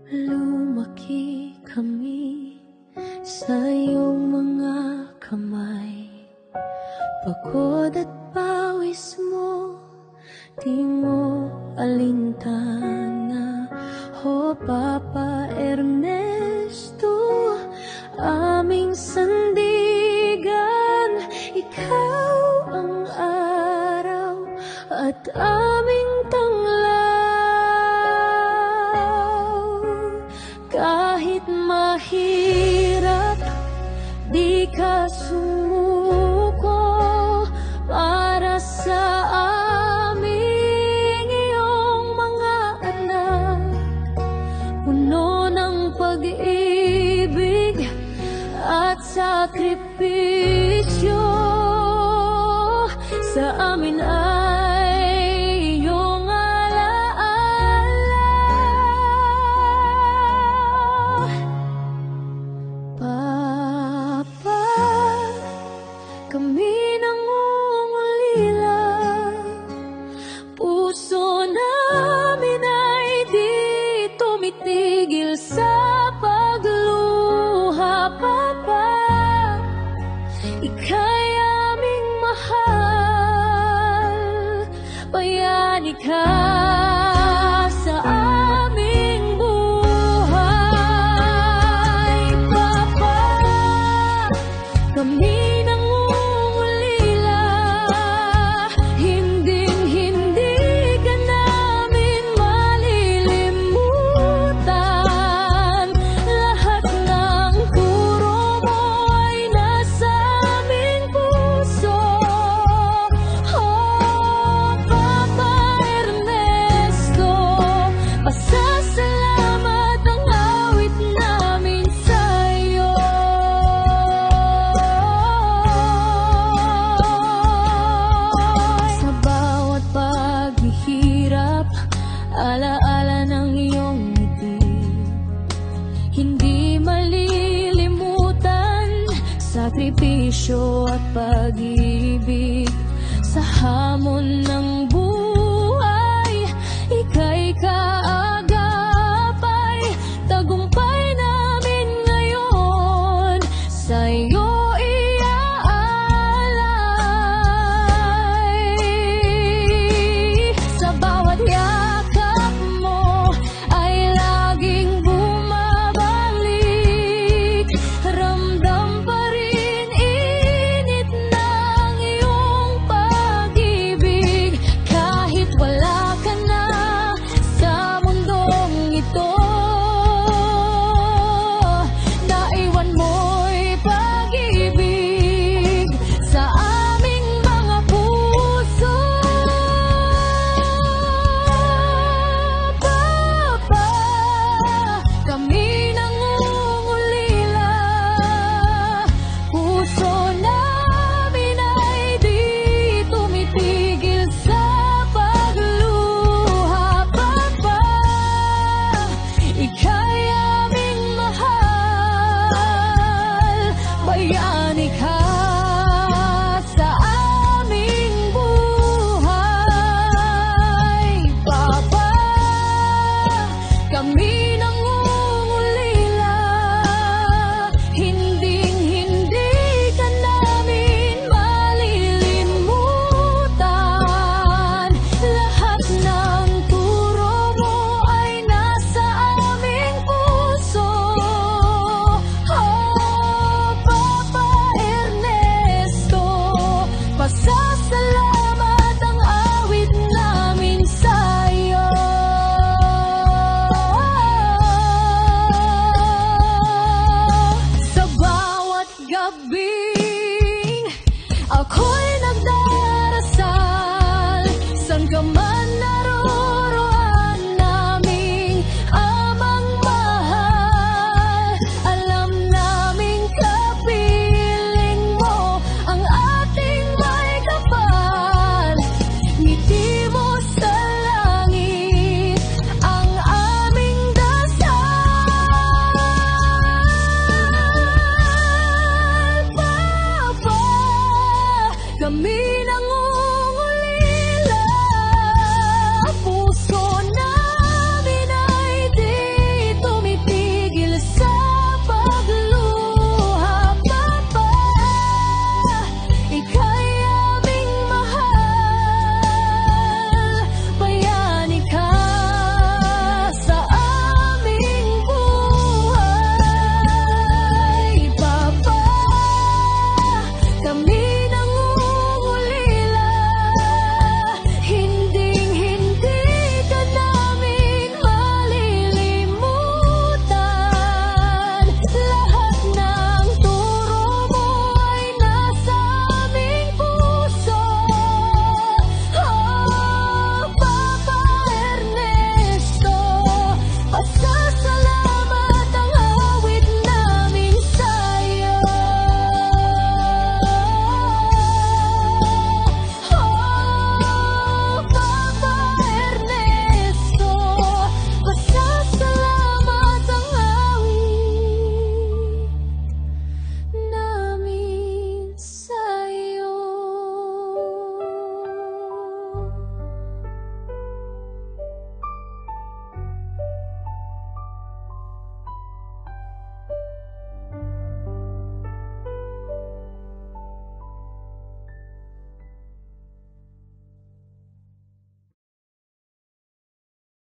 Lumaki kami sa iyong mga kamay. Pagod at pawis mo, di mo alintana. O Papa Ernesto, aming sandigan, ikaw ang araw at aming tanglaw. Kahit mahirap, di ka sumuko para sa aming iyong mga anak. Puno ng pag-ibig at sakripisyo, sa amin ay iyong alaala. Papa, kami nangungulila, puso namin ay di tumitigil sa pagluha. Papa, ika'y aming mahal, bayani ka sa aming buhay. Papa, kami nangungulila, hinding-hindi ka namin malilimutan. Lahat ng turo mo ay nasa aming puso. Oh, Papa Ernesto, pasasalamat ang awit namin sa'yo. Sa bawat paghihirap, alaala ng iyong ngiti, hindi malilimutan sakripisyo at pag-ibig. Sa hamon ng